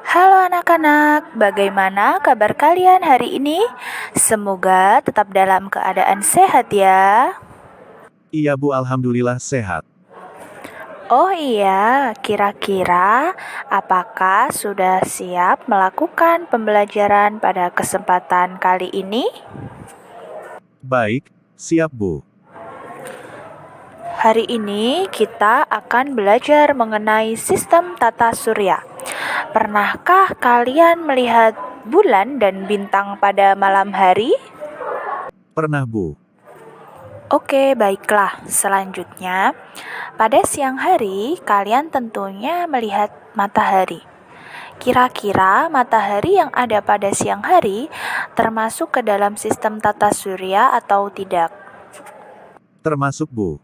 Halo anak-anak, bagaimana kabar kalian hari ini? Semoga tetap dalam keadaan sehat ya. Iya Bu, alhamdulillah sehat. Oh iya, kira-kira apakah sudah siap melakukan pembelajaran pada kesempatan kali ini? Baik, siap Bu. Hari ini kita akan belajar mengenai sistem tata surya. Pernahkah kalian melihat bulan dan bintang pada malam hari? Pernah Bu. Oke, baiklah. Selanjutnya, pada siang hari kalian tentunya melihat matahari. Kira-kira matahari yang ada pada siang hari termasuk ke dalam sistem tata surya atau tidak? Termasuk Bu.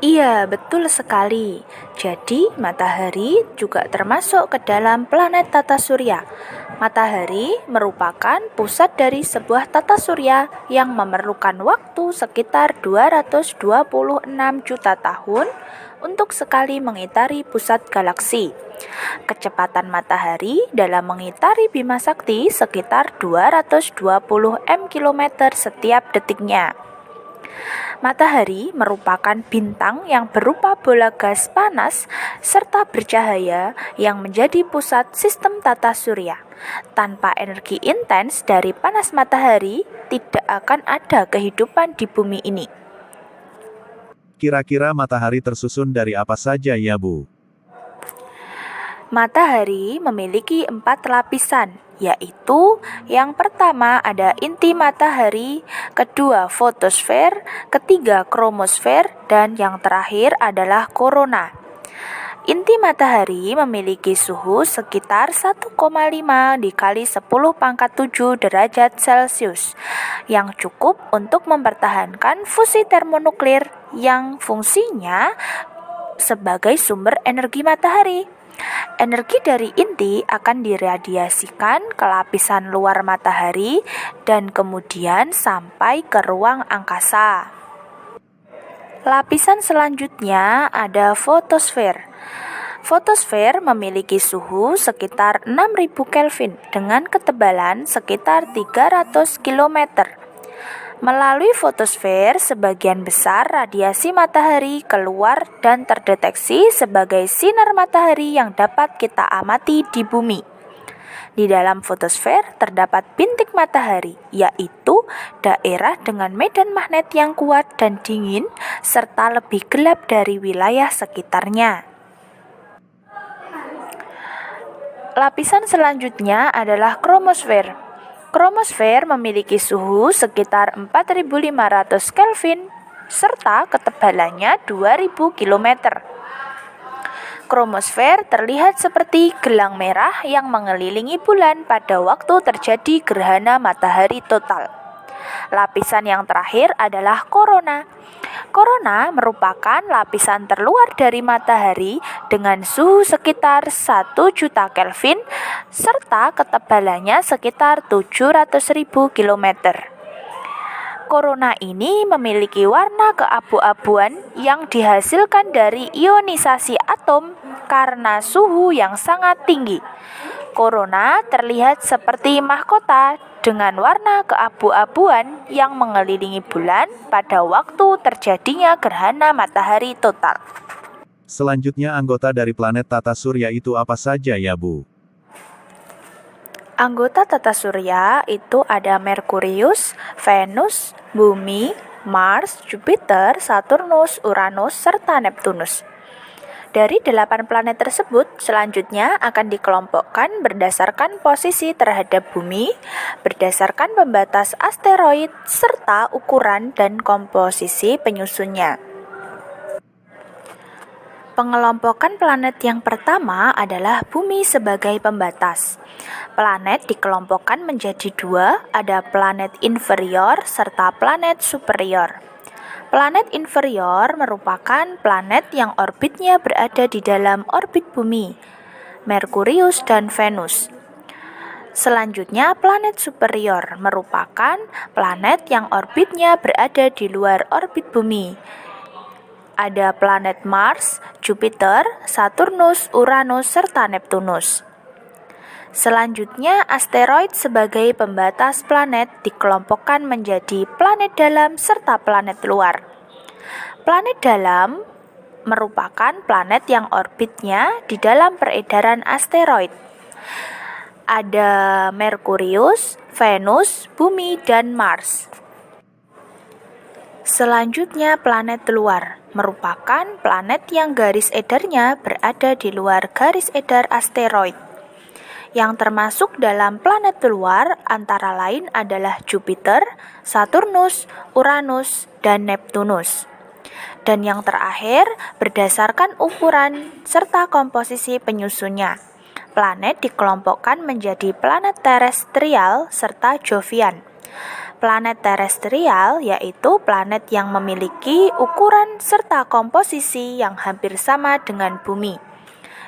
Iya, betul sekali. Jadi, matahari juga termasuk ke dalam planet tata surya. Matahari merupakan pusat dari sebuah tata surya yang memerlukan waktu sekitar 226 juta tahun untuk sekali mengitari pusat galaksi. Kecepatan matahari dalam mengitari Bima Sakti sekitar 220 km setiap detiknya. Matahari merupakan bintang yang berupa bola gas panas serta bercahaya yang menjadi pusat sistem tata surya. Tanpa energi intens dari panas matahari, tidak akan ada kehidupan di bumi ini. Kira-kira matahari tersusun dari apa saja ya Bu? Matahari memiliki 4 lapisan, yaitu yang pertama ada inti matahari, kedua fotosfer, ketiga kromosfer, dan yang terakhir adalah korona. Inti matahari memiliki suhu sekitar 1,5 dikali 10 pangkat 7 derajat Celcius yang cukup untuk mempertahankan fusi termonuklir yang fungsinya sebagai sumber energi matahari. Energi dari inti akan diradiasikan ke lapisan luar matahari dan kemudian sampai ke ruang angkasa. Lapisan selanjutnya ada fotosfer. Fotosfer memiliki suhu sekitar 6000 Kelvin dengan ketebalan sekitar 300 km. Melalui fotosfer, sebagian besar radiasi matahari keluar dan terdeteksi sebagai sinar matahari yang dapat kita amati di bumi. Di dalam fotosfer terdapat bintik matahari, yaitu daerah dengan medan magnet yang kuat dan dingin, serta lebih gelap dari wilayah sekitarnya. Lapisan selanjutnya adalah kromosfer. Kromosfer memiliki suhu sekitar 4500 Kelvin serta ketebalannya 2000 km. Kromosfer terlihat seperti gelang merah yang mengelilingi bulan pada waktu terjadi gerhana matahari total. Lapisan yang terakhir adalah korona. Korona merupakan lapisan terluar dari matahari dengan suhu sekitar 1 juta Kelvin serta ketebalannya sekitar 700.000 km. Korona ini memiliki warna keabu-abuan yang dihasilkan dari ionisasi atom karena suhu yang sangat tinggi. Korona terlihat seperti mahkota dengan warna keabu-abuan yang mengelilingi bulan pada waktu terjadinya gerhana matahari total. Selanjutnya anggota dari planet tata surya itu apa saja ya Bu? Anggota tata surya itu ada Merkurius, Venus, Bumi, Mars, Jupiter, Saturnus, Uranus, serta Neptunus. Dari 8 planet tersebut, selanjutnya akan dikelompokkan berdasarkan posisi terhadap bumi, berdasarkan pembatas asteroid, serta ukuran dan komposisi penyusunnya. Pengelompokan planet yang pertama adalah bumi sebagai pembatas. Planet dikelompokkan menjadi 2, ada planet inferior serta planet superior. Planet inferior merupakan planet yang orbitnya berada di dalam orbit bumi, Merkurius dan Venus. Selanjutnya, planet superior merupakan planet yang orbitnya berada di luar orbit bumi, Ada planet Mars, Jupiter, Saturnus, Uranus, serta Neptunus. Selanjutnya, asteroid sebagai pembatas planet dikelompokkan menjadi planet dalam serta planet luar. Planet dalam merupakan planet yang orbitnya di dalam peredaran asteroid. Ada Merkurius, Venus, Bumi, dan Mars. Selanjutnya, planet luar merupakan planet yang garis edarnya berada di luar garis edar asteroid. Yang termasuk dalam planet luar antara lain adalah Jupiter, Saturnus, Uranus, dan Neptunus. Dan yang terakhir, berdasarkan ukuran serta komposisi penyusunnya, planet dikelompokkan menjadi planet terestrial serta Jovian. Planet terestrial yaitu planet yang memiliki ukuran serta komposisi yang hampir sama dengan Bumi.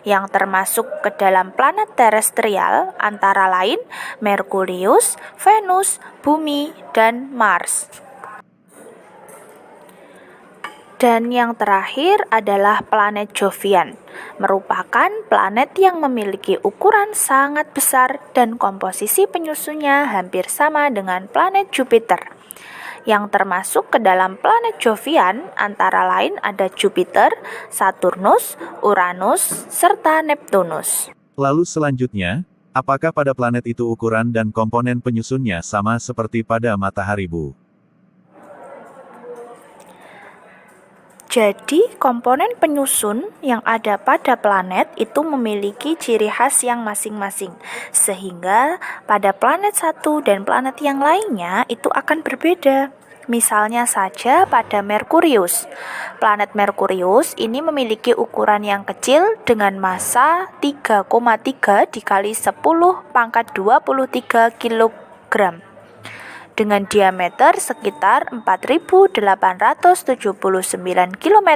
Yang termasuk ke dalam planet terestrial antara lain Merkurius, Venus, Bumi, dan Mars. Dan yang terakhir adalah planet Jovian, merupakan planet yang memiliki ukuran sangat besar dan komposisi penyusunnya hampir sama dengan planet Jupiter. Yang termasuk ke dalam planet Jovian antara lain ada Jupiter, Saturnus, Uranus, serta Neptunus. Lalu selanjutnya, apakah pada planet itu ukuran dan komponen penyusunnya sama seperti pada matahari, Bu? Jadi, komponen penyusun yang ada pada planet itu memiliki ciri khas yang masing-masing, sehingga pada planet satu dan planet yang lainnya itu akan berbeda. Misalnya saja pada Merkurius. Planet Merkurius ini memiliki ukuran yang kecil dengan massa 3,3 dikali 10 pangkat 23 kg. Dengan diameter sekitar 4.879 km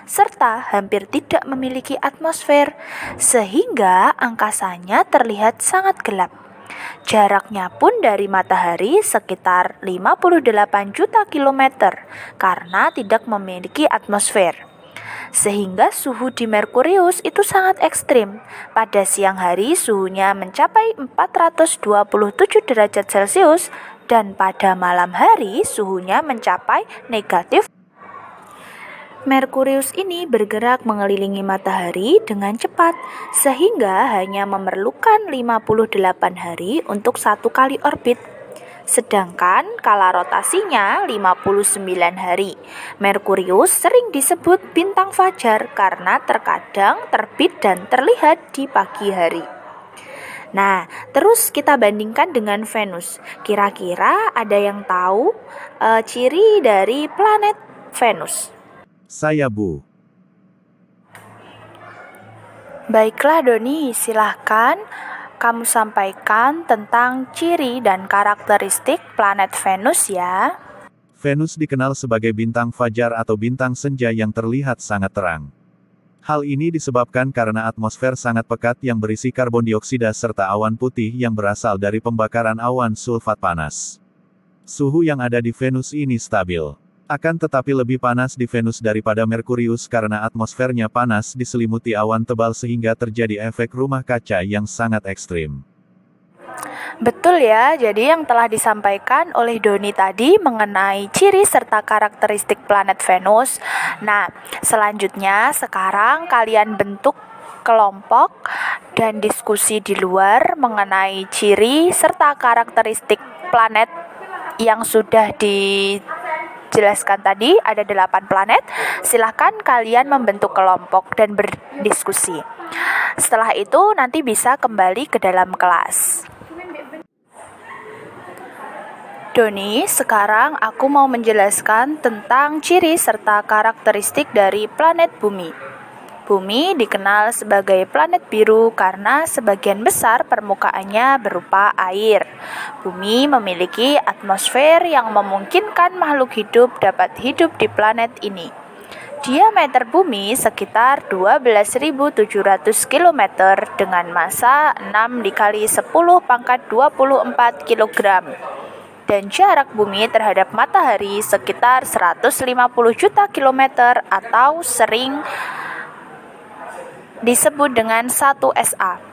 serta hampir tidak memiliki atmosfer, sehingga angkasanya terlihat sangat gelap. Jaraknya pun dari matahari sekitar 58 juta kilometer karena tidak memiliki atmosfer. Sehingga suhu di Merkurius itu sangat ekstrim. Pada siang hari suhunya mencapai 427 derajat Celcius dan pada malam hari suhunya mencapai negatif. Merkurius ini bergerak mengelilingi matahari dengan cepat sehingga hanya memerlukan 58 hari untuk satu kali orbit. Sedangkan kala rotasinya 59 hari. Merkurius sering disebut bintang fajar karena terkadang terbit dan terlihat di pagi hari. Nah, terus kita bandingkan dengan Venus. Kira-kira ada yang tahu ciri dari planet Venus? Saya, Bu. Baiklah Doni, silahkan kamu sampaikan tentang ciri dan karakteristik planet Venus ya. Venus dikenal sebagai bintang fajar atau bintang senja yang terlihat sangat terang. Hal ini disebabkan karena atmosfer sangat pekat yang berisi karbon dioksida serta awan putih yang berasal dari pembakaran awan sulfat panas. Suhu yang ada di Venus ini stabil. Akan tetapi lebih panas di Venus daripada Merkurius karena atmosfernya panas diselimuti awan tebal sehingga terjadi efek rumah kaca yang sangat ekstrim. Betul ya, jadi yang telah disampaikan oleh Doni tadi mengenai ciri serta karakteristik planet Venus. Nah, selanjutnya sekarang kalian bentuk kelompok dan diskusi di luar mengenai ciri serta karakteristik planet yang sudah dijelaskan tadi. Ada 8 planet. Silahkan kalian membentuk kelompok dan berdiskusi. Setelah itu nanti bisa kembali ke dalam kelas. Doni, sekarang aku mau menjelaskan tentang ciri serta karakteristik dari planet Bumi. Bumi dikenal sebagai planet biru karena sebagian besar permukaannya berupa air. Bumi memiliki atmosfer yang memungkinkan makhluk hidup dapat hidup di planet ini. Diameter bumi sekitar 12.700 km dengan massa 6 dikali 10 pangkat 24 kg. dan jarak bumi terhadap matahari sekitar 150 juta kilometer atau sering disebut dengan 1 SA.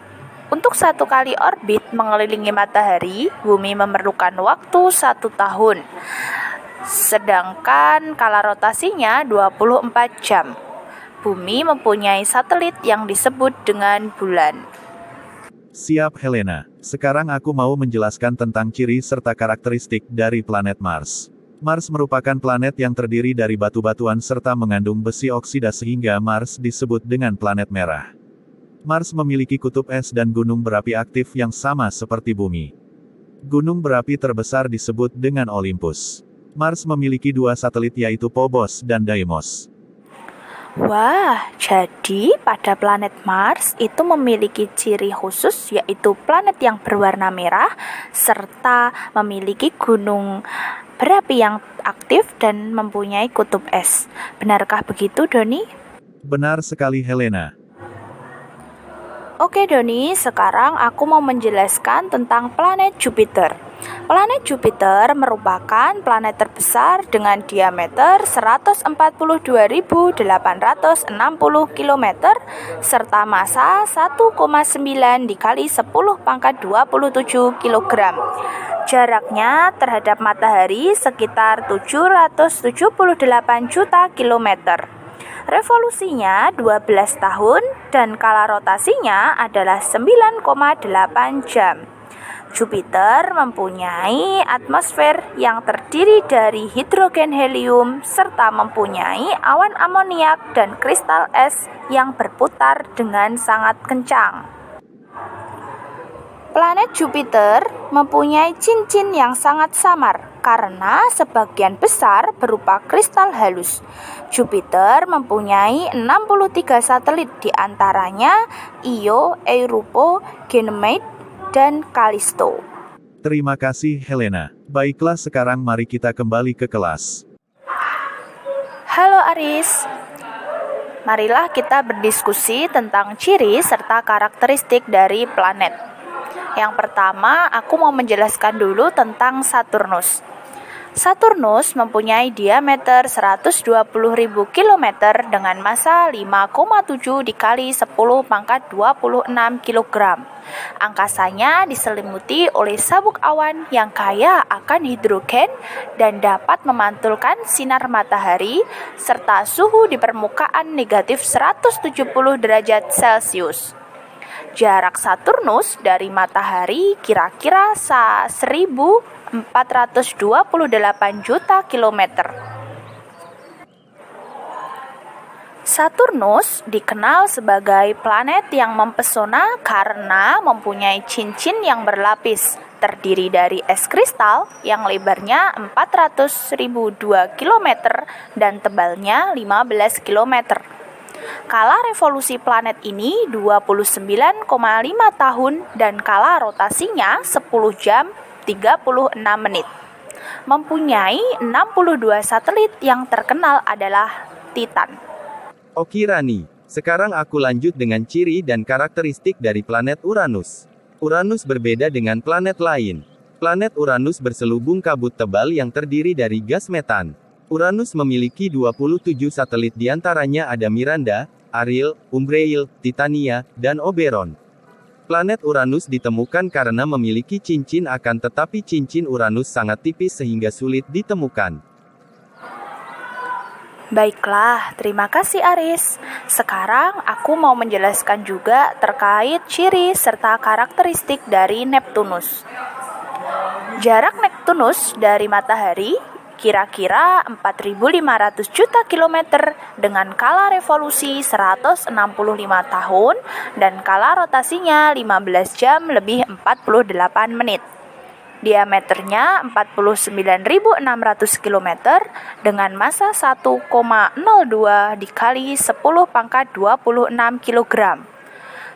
Untuk 1 kali orbit mengelilingi matahari, bumi memerlukan waktu 1 tahun. Sedangkan kala rotasinya 24 jam. Bumi mempunyai satelit yang disebut dengan bulan. Siap Helena. Sekarang aku mau menjelaskan tentang ciri serta karakteristik dari planet Mars. Mars merupakan planet yang terdiri dari batu-batuan serta mengandung besi oksida sehingga Mars disebut dengan planet merah. Mars memiliki kutub es dan gunung berapi aktif yang sama seperti bumi. Gunung berapi terbesar disebut dengan Olympus. Mars memiliki 2 satelit yaitu Phobos dan Deimos. Wah, jadi pada planet Mars itu memiliki ciri khusus yaitu planet yang berwarna merah serta memiliki gunung berapi yang aktif dan mempunyai kutub es. Benarkah begitu, Doni? Benar sekali Helena. Oke Doni, sekarang aku mau menjelaskan tentang planet Jupiter. Planet Jupiter merupakan planet terbesar dengan diameter 142.860 km serta massa 1,9 dikali 10 pangkat 27 kg. Jaraknya terhadap matahari sekitar 778 juta kilometer. Revolusinya 12 tahun dan kala rotasinya adalah 9,8 jam. Jupiter mempunyai atmosfer yang terdiri dari hidrogen helium serta mempunyai awan amoniak dan kristal es yang berputar dengan sangat kencang. Planet Jupiter mempunyai cincin yang sangat samar karena sebagian besar berupa kristal halus. Jupiter mempunyai 63 satelit, diantaranya Io, Europa, Ganymede, dan Callisto. Terima kasih Helena. Baiklah sekarang mari kita kembali ke kelas. Halo Aris. Marilah kita berdiskusi tentang ciri serta karakteristik dari planet. Yang pertama, aku mau menjelaskan dulu tentang Saturnus. Saturnus mempunyai diameter 120.000 km dengan massa 5,7 dikali 10 pangkat 26 kg. Angkasanya diselimuti oleh sabuk awan yang kaya akan hidrogen dan dapat memantulkan sinar matahari serta suhu di permukaan negatif 170 derajat Celcius. Jarak Saturnus dari matahari kira-kira 1.428 juta kilometer. Saturnus dikenal sebagai planet yang mempesona karena mempunyai cincin yang berlapis, terdiri dari es kristal yang lebarnya 400.002 km dan tebalnya 15 km. Kala revolusi planet ini 29,5 tahun dan kala rotasinya 10 jam 36 menit. Mempunyai 62 satelit yang terkenal adalah Titan. Oke Rani, sekarang aku lanjut dengan ciri dan karakteristik dari planet Uranus. Uranus berbeda dengan planet lain. Planet Uranus berselubung kabut tebal yang terdiri dari gas metan. Uranus memiliki 27 satelit, diantaranya ada Miranda, Ariel, Umbriel, Titania, dan Oberon. Planet Uranus ditemukan karena memiliki cincin tetapi cincin Uranus sangat tipis sehingga sulit ditemukan. Baiklah, terima kasih Aris. Sekarang aku mau menjelaskan juga terkait ciri serta karakteristik dari Neptunus. Jarak Neptunus dari matahari kira-kira 4.500 juta kilometer dengan kala revolusi 165 tahun dan kala rotasinya 15 jam lebih 48 menit. Diameternya 49.600 km dengan massa 1,02 dikali 10 pangkat 26 kg.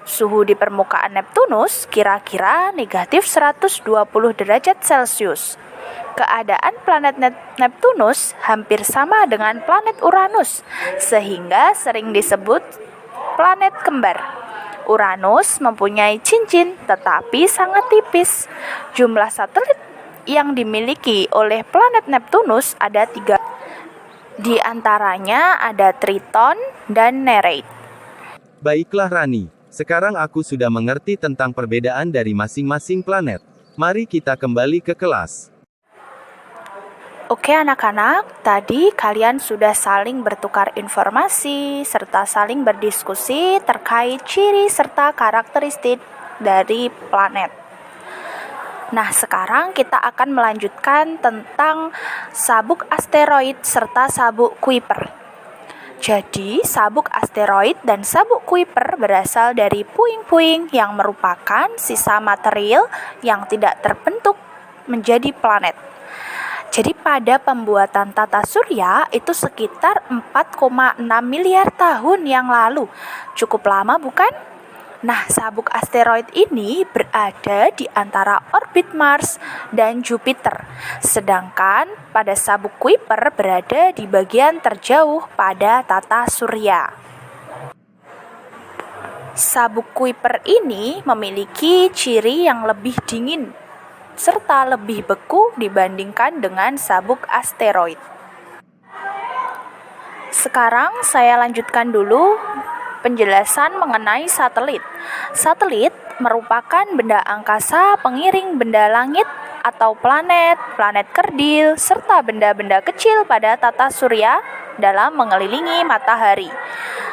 Suhu di permukaan Neptunus kira-kira negatif 120 derajat Celcius. Keadaan planet Neptunus hampir sama dengan planet Uranus, sehingga sering disebut planet kembar. Uranus mempunyai cincin tetapi sangat tipis. Jumlah satelit yang dimiliki oleh planet Neptunus ada 3. Di antaranya ada Triton dan Nereid. Baiklah Rani, sekarang aku sudah mengerti tentang perbedaan dari masing-masing planet. Mari kita kembali ke kelas. Oke anak-anak, tadi kalian sudah saling bertukar informasi serta saling berdiskusi terkait ciri serta karakteristik dari planet. Nah, sekarang kita akan melanjutkan tentang sabuk asteroid serta sabuk Kuiper. Jadi, sabuk asteroid dan sabuk Kuiper berasal dari puing-puing yang merupakan sisa material yang tidak terbentuk menjadi planet. Jadi pada pembuatan tata surya itu sekitar 4,6 miliar tahun yang lalu. Cukup lama bukan? Nah, sabuk asteroid ini berada di antara orbit Mars dan Jupiter. Sedangkan pada sabuk Kuiper berada di bagian terjauh pada tata surya. Sabuk Kuiper ini memiliki ciri yang lebih dingin serta lebih beku dibandingkan dengan sabuk asteroid. Sekarang saya lanjutkan dulu penjelasan mengenai satelit. Satelit merupakan benda angkasa pengiring benda langit atau planet, planet kerdil, serta benda-benda kecil pada tata surya dalam mengelilingi matahari.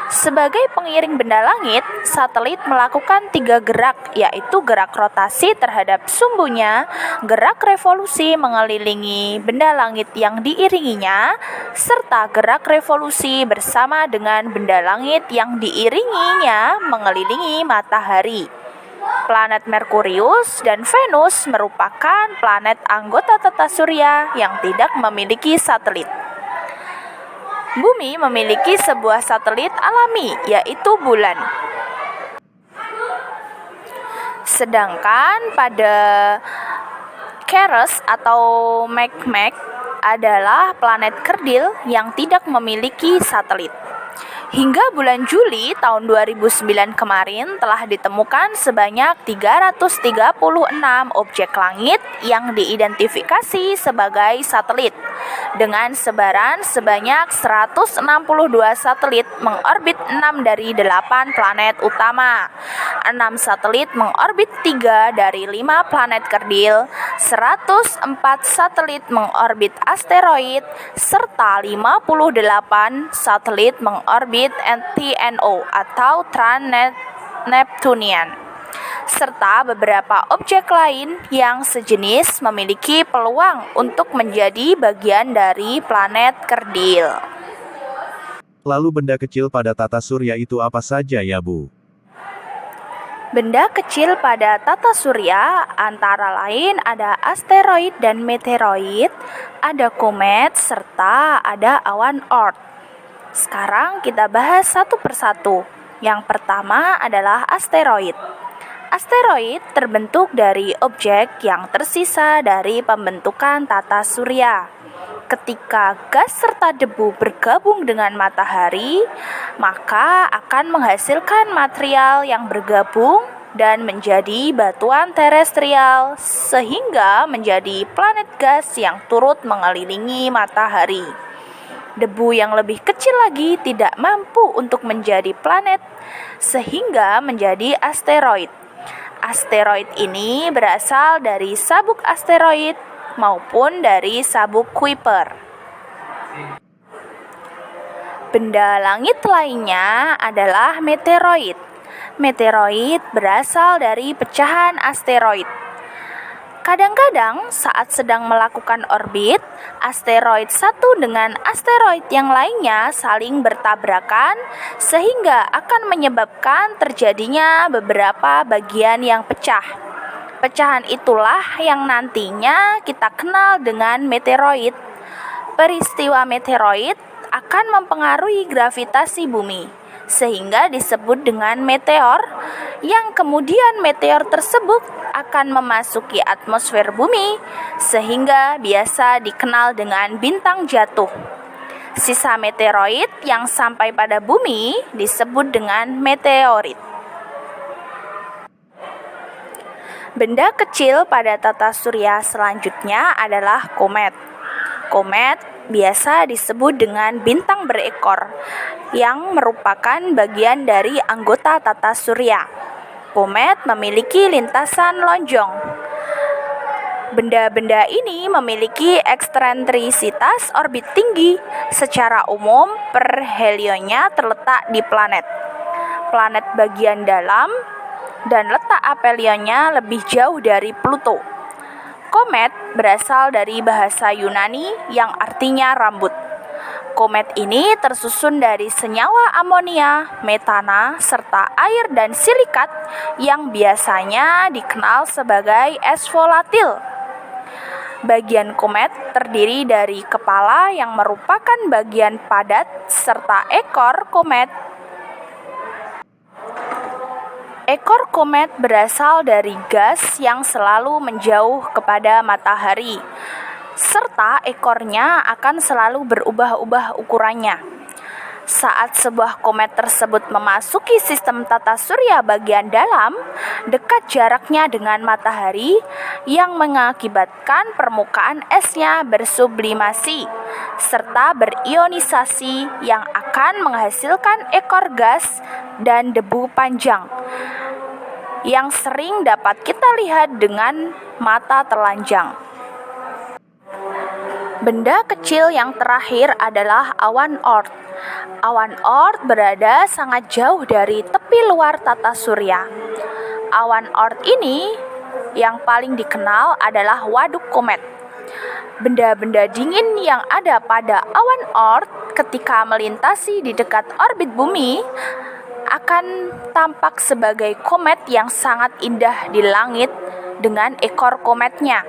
Sebagai pengiring benda langit, satelit melakukan 3 gerak, yaitu gerak rotasi terhadap sumbunya, gerak revolusi mengelilingi benda langit yang diiringinya, serta gerak revolusi bersama dengan benda langit yang diiringinya mengelilingi matahari. Planet Merkurius dan Venus merupakan planet anggota tata surya yang tidak memiliki satelit. Bumi memiliki sebuah satelit alami, yaitu bulan. Sedangkan pada Ceres atau Makemake adalah planet kerdil yang tidak memiliki satelit. Hingga bulan Juli tahun 2009 kemarin telah ditemukan sebanyak 336 objek langit yang diidentifikasi sebagai satelit. Dengan sebaran sebanyak 162 satelit mengorbit 6 dari 8 planet utama. 6 satelit mengorbit 3 dari 5 planet kerdil, 104 satelit mengorbit asteroid, serta 58 satelit mengorbit TNO atau Trans-Neptunian, serta beberapa objek lain yang sejenis memiliki peluang untuk menjadi bagian dari planet kerdil. Lalu benda kecil pada tata surya itu apa saja ya Bu? Benda kecil pada tata surya antara lain ada asteroid dan meteoroid, ada komet, serta ada awan Oort. Sekarang kita bahas satu persatu. Yang pertama adalah asteroid. Asteroid terbentuk dari objek yang tersisa dari pembentukan tata surya. Ketika gas serta debu bergabung dengan matahari, maka akan menghasilkan material yang bergabung dan menjadi batuan terestrial sehingga menjadi planet gas yang turut mengelilingi matahari. Debu yang lebih kecil lagi tidak mampu untuk menjadi planet sehingga menjadi asteroid. Asteroid ini berasal dari sabuk asteroid maupun dari sabuk Kuiper. Benda langit lainnya adalah meteoroid. Meteoroid berasal dari pecahan asteroid. Kadang-kadang saat sedang melakukan orbit, asteroid satu dengan asteroid yang lainnya saling bertabrakan sehingga akan menyebabkan terjadinya beberapa bagian yang pecah. Pecahan itulah yang nantinya kita kenal dengan meteoroid. Peristiwa meteoroid akan mempengaruhi gravitasi bumi, sehingga disebut dengan meteor, yang kemudian meteor tersebut akan memasuki atmosfer bumi, sehingga biasa dikenal dengan bintang jatuh. Sisa meteoroid yang sampai pada bumi disebut dengan meteorit. Benda kecil pada tata surya selanjutnya adalah komet. Komet biasa disebut dengan bintang berekor, yang merupakan bagian dari anggota tata surya. Komet memiliki lintasan lonjong. Benda-benda ini memiliki eksentrisitas orbit tinggi. Secara umum, perhelionnya terletak di planet. Planet bagian dalam dan letak apelionnya lebih jauh dari Pluto. Komet berasal dari bahasa Yunani yang artinya rambut. Komet ini tersusun dari senyawa amonia, metana, serta air dan silikat yang biasanya dikenal sebagai es volatil. Bagian komet terdiri dari kepala yang merupakan bagian padat serta ekor komet. Ekor komet berasal dari gas yang selalu menjauh kepada matahari, serta ekornya akan selalu berubah-ubah ukurannya. Saat sebuah komet tersebut memasuki sistem tata surya bagian dalam, dekat jaraknya dengan matahari yang mengakibatkan permukaan esnya bersublimasi serta berionisasi yang akan menghasilkan ekor gas dan debu panjang yang sering dapat kita lihat dengan mata telanjang. Benda kecil yang terakhir adalah awan Oort. Awan Oort berada sangat jauh dari tepi luar tata surya. Awan Oort ini yang paling dikenal adalah waduk komet. Benda-benda dingin yang ada pada awan Oort ketika melintasi di dekat orbit bumi akan tampak sebagai komet yang sangat indah di langit dengan ekor kometnya.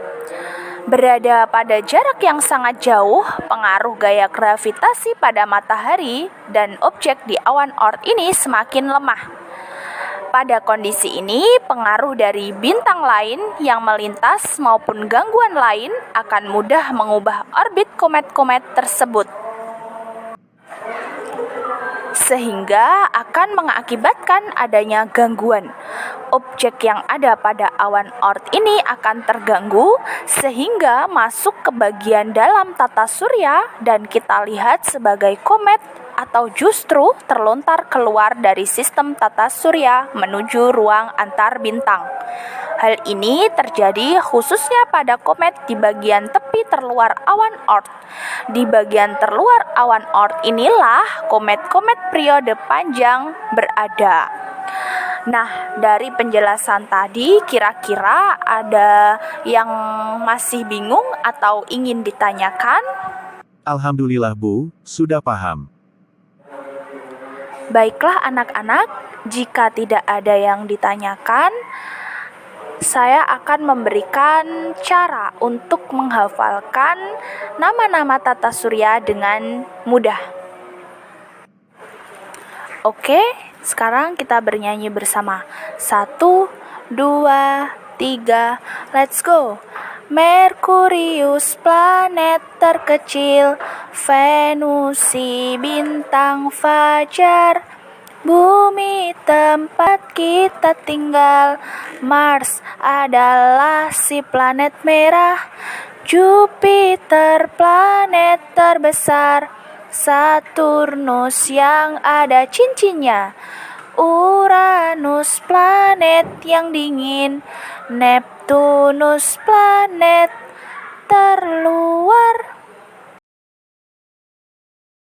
Berada pada jarak yang sangat jauh, pengaruh gaya gravitasi pada matahari dan objek di awan Oort ini semakin lemah. Pada kondisi ini, pengaruh dari bintang lain yang melintas maupun gangguan lain akan mudah mengubah orbit komet-komet tersebut, sehingga akan mengakibatkan adanya gangguan. Objek yang ada pada awan Oort ini akan terganggu sehingga masuk ke bagian dalam tata surya dan kita lihat sebagai komet atau justru terlontar keluar dari sistem tata surya menuju ruang antar bintang. Hal ini terjadi khususnya pada komet di bagian tepi terluar awan Oort. Di bagian terluar awan Oort inilah komet-komet periode panjang berada. Nah, dari penjelasan tadi kira-kira ada yang masih bingung atau ingin ditanyakan? Alhamdulillah Bu, sudah paham. Baiklah anak-anak, jika tidak ada yang ditanyakan, saya akan memberikan cara untuk menghafalkan nama-nama tata surya dengan mudah. Oke, sekarang kita bernyanyi bersama. 1, 2, 3, let's go. Merkurius planet terkecil, Venus si bintang fajar, Bumi tempat kita tinggal, Mars adalah si planet merah, Jupiter planet terbesar, Saturnus yang ada cincinnya, Uranus planet yang dingin, Neptunus planet terluar.